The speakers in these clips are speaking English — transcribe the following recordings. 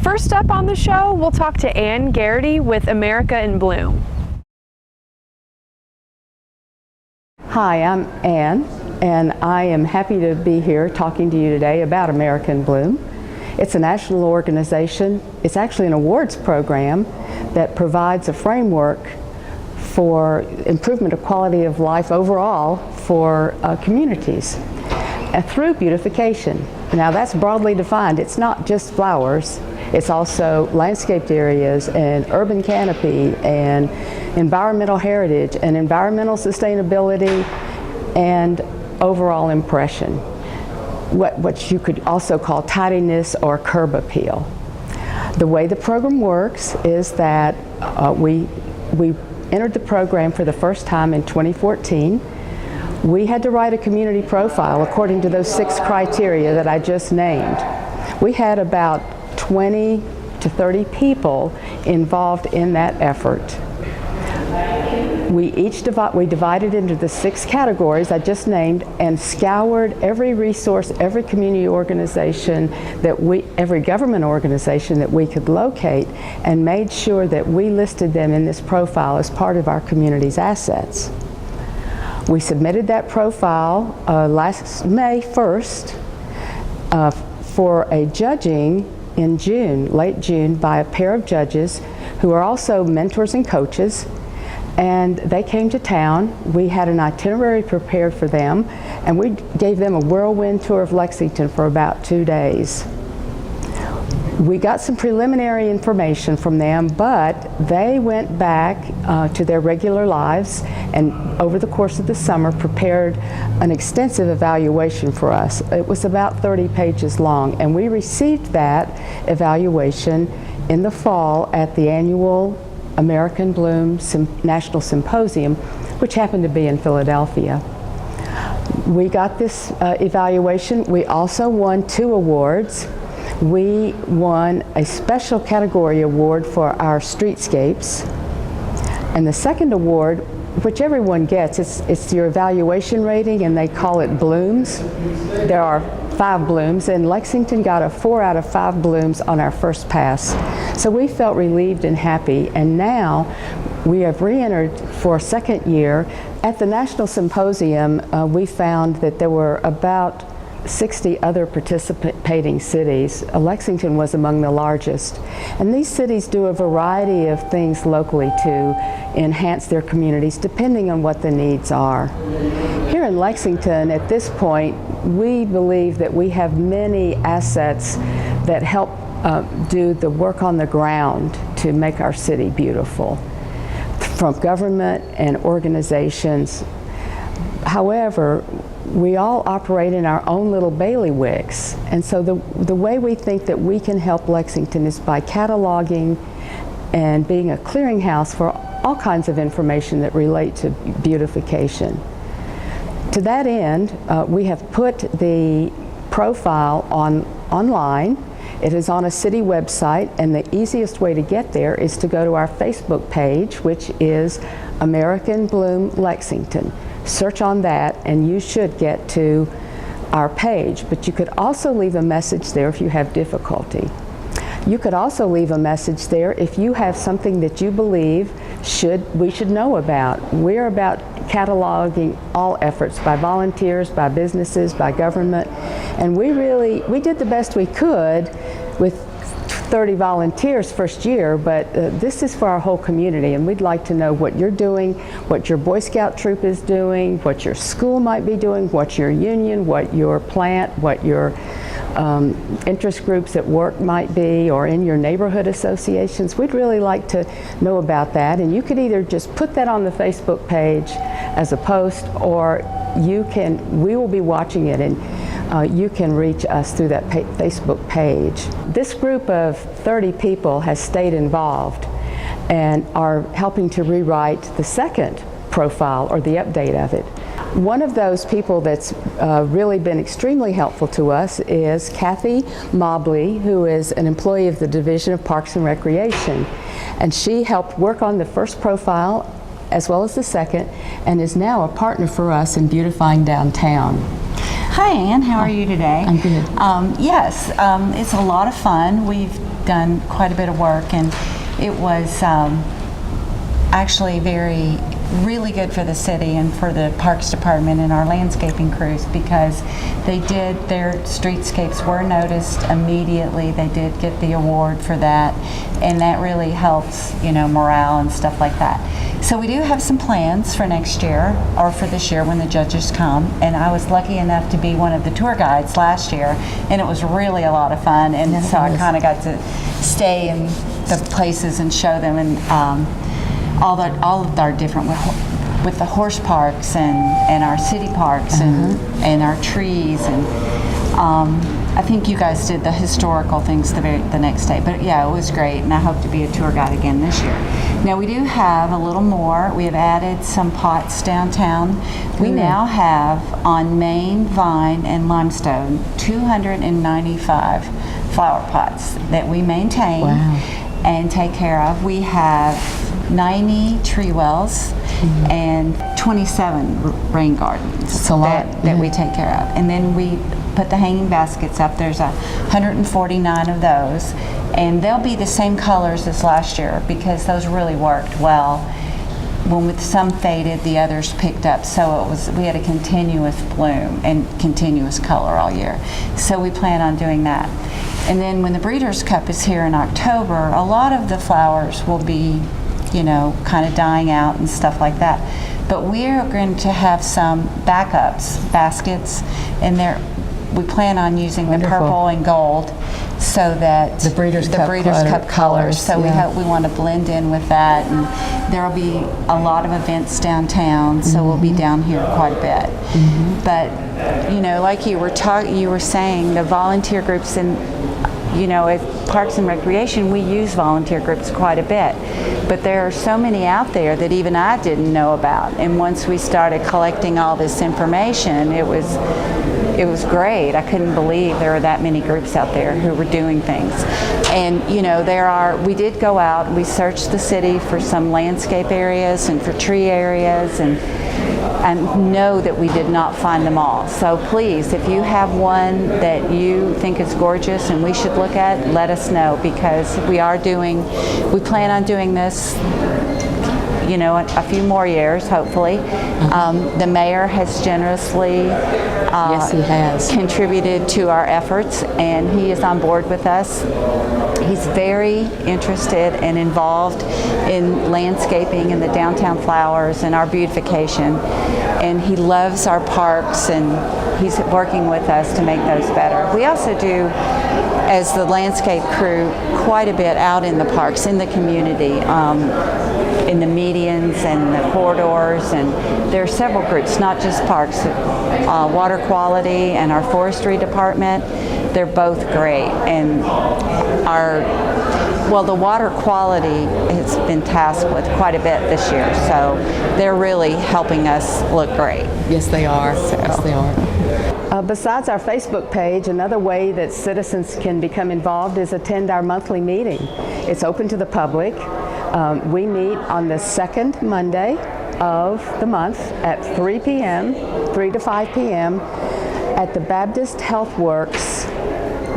First up on the show, we'll talk to Ann Garrity with America in Bloom. Hi, I'm Ann, and I am happy to be here talking to you today about America in Bloom. It's a national organization. It's actually an awards program that provides a framework for improvement of quality of life overall for communities through beautification. Now that's broadly defined. It's not just flowers. It's also landscaped areas and urban canopy and environmental heritage and environmental sustainability and overall impression. What you could also call tidiness or curb appeal. The way the program works is that we entered the program for the first time in 2014. We had to write a community profile according to those 6 criteria that I just named. We had about 20 to 30 people involved in that effort. We divided into the 6 categories I just named and scoured every resource, every community organization every government organization that we could locate, and made sure that we listed them in this profile as part of our community's assets. We submitted that profile last May 1st for a judging in June, late June, by a pair of judges who are also mentors and coaches. And they came to town. We had an itinerary prepared for them, and we gave them a whirlwind tour of Lexington for about 2 days. We got some preliminary information from them, but they went back to their regular lives and over the course of the summer prepared an extensive evaluation for us. It was about 30 pages long, and we received that evaluation in the fall at the annual America in Bloom National Symposium, which happened to be in Philadelphia. We got this evaluation. We also won 2 awards. We won a special category award for our streetscapes, and the second award, which everyone gets, it's your evaluation rating, and they call it blooms. There are 5 blooms, and Lexington got a 4 out of 5 blooms on our first pass. So we felt relieved and happy, and now we have re-entered for a second year. At the National Symposium, we found that there were about 60 other participating cities. Lexington was among the largest. And these cities do a variety of things locally to enhance their communities depending on what the needs are. Here in Lexington, at this point, we believe that we have many assets that help do the work on the ground to make our city beautiful, from government and organizations. However, we all operate in our own little bailiwicks, and so the way we think that we can help Lexington is by cataloging and being a clearinghouse for all kinds of information that relate to beautification. To that end, we have put the profile online. It is on a city website, and the easiest way to get there is to go to our Facebook page, which is America in Bloom Lexington. Search on that and you should get to our page, but you could also leave a message there if you have difficulty. You could also leave a message there if you have something that you believe we should know about. We're about cataloging all efforts by volunteers, by businesses, by government, and we did the best we could with 30 volunteers first year, but this is for our whole community, and we'd like to know what you're doing, what your Boy Scout troop is doing, what your school might be doing, what your union, what your plant, what your interest groups at work might be, or in your neighborhood associations. We'd really like to know about that, and you could either just put that on the Facebook page as a post, or we will be watching it, and you can reach us through that Facebook page. This group of 30 people has stayed involved and are helping to rewrite the second profile, or the update of it. One of those people that's really been extremely helpful to us is Kathy Mobley, who is an employee of the Division of Parks and Recreation. And she helped work on the first profile as well as the second, and is now a partner for us in beautifying downtown. Hi, Ann. How are you today? I'm good. Yes, it's a lot of fun. We've done quite a bit of work, and it was actually really good for the city and for the Parks Department and our landscaping crews, because their streetscapes were noticed immediately. They did get the award for that, and that really helps, morale and stuff like that. So we do have some plans for next year, or for this year when the judges come, and I was lucky enough to be one of the tour guides last year, and it was really a lot of fun, and so I kind of got to stay in the places and show them, and all of our different, with the horse parks and our city parks and our trees, and I think you guys did the historical things the next day. But yeah, it was great, and I hope to be a tour guide again this year. Now we do have a little more. We have added some pots downtown. We now have on Main, Vine, and Limestone 295 flower pots that we maintain and take care of. We have 90 tree wells and 27 rain gardens. It's a lot. That we take care of. And then we put the hanging baskets up. There's 149 of those, and they'll be the same colors as last year because those really worked well. When with some faded, the others picked up, so we had a continuous bloom and continuous color all year. So we plan on doing that. And then when the Breeders' Cup is here in October, a lot of the flowers will be, kind of dying out and stuff like that. But we are going to have some backups, baskets, and we plan on using the purple and gold, so that the Breeders' Cup colors. So we want to blend in with that, and there will be a lot of events downtown. So we'll be down here quite a bit. But like you were saying, the volunteer groups and at Parks and Recreation, we use volunteer groups quite a bit. But there are so many out there that even I didn't know about. And once we started collecting all this information, it was great. I couldn't believe there were that many groups out there who were doing things. And we did go out, we searched the city for some landscape areas and for tree areas, and know that we did not find them all. So please, if you have one that you think is gorgeous and we should look at, let us know, because we plan on doing this a few more years, hopefully. The mayor has generously yes, he has contributed to our efforts, and he is on board with us. He's very interested and involved in landscaping and the downtown flowers and our beautification, and he loves our parks, and he's working with us to make those better. We also do, as the landscape crew, quite a bit out in the parks, in the community, in the medians and the corridors, and there are several groups, not just parks, water quality and our forestry department. They're both great, and the water quality has been tasked with quite a bit this year, so they're really helping us look great. Yes, they are. Yes, they are. Besides our Facebook page, another way that citizens can become involved is attend our monthly meeting. It's open to the public. We meet on the second Monday of the month at 3 to 5 p.m. at the Baptist Health Works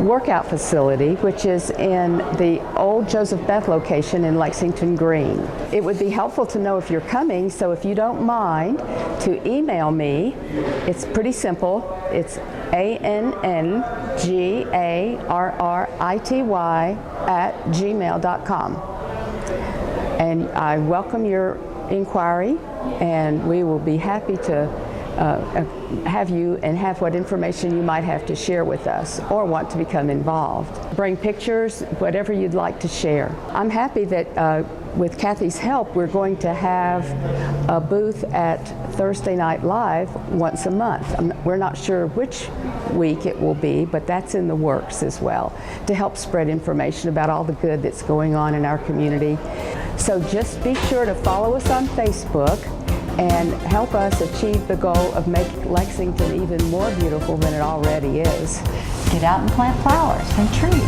workout facility, which is in the old Joseph Beth location in Lexington Green. It would be helpful to know if you're coming, so if you don't mind to email me, it's pretty simple. It's ANNGARRITY@gmail.com. And I welcome your inquiry, and we will be happy to have you and have what information you might have to share with us or want to become involved. Bring pictures, whatever you'd like to share. I'm happy that with Kathy's help, we're going to have a booth at Thursday Night Live once a month. We're not sure which week it will be, but that's in the works as well, to help spread information about all the good that's going on in our community. So just be sure to follow us on Facebook and help us achieve the goal of making Lexington even more beautiful than it already is. Get out and plant flowers and trees.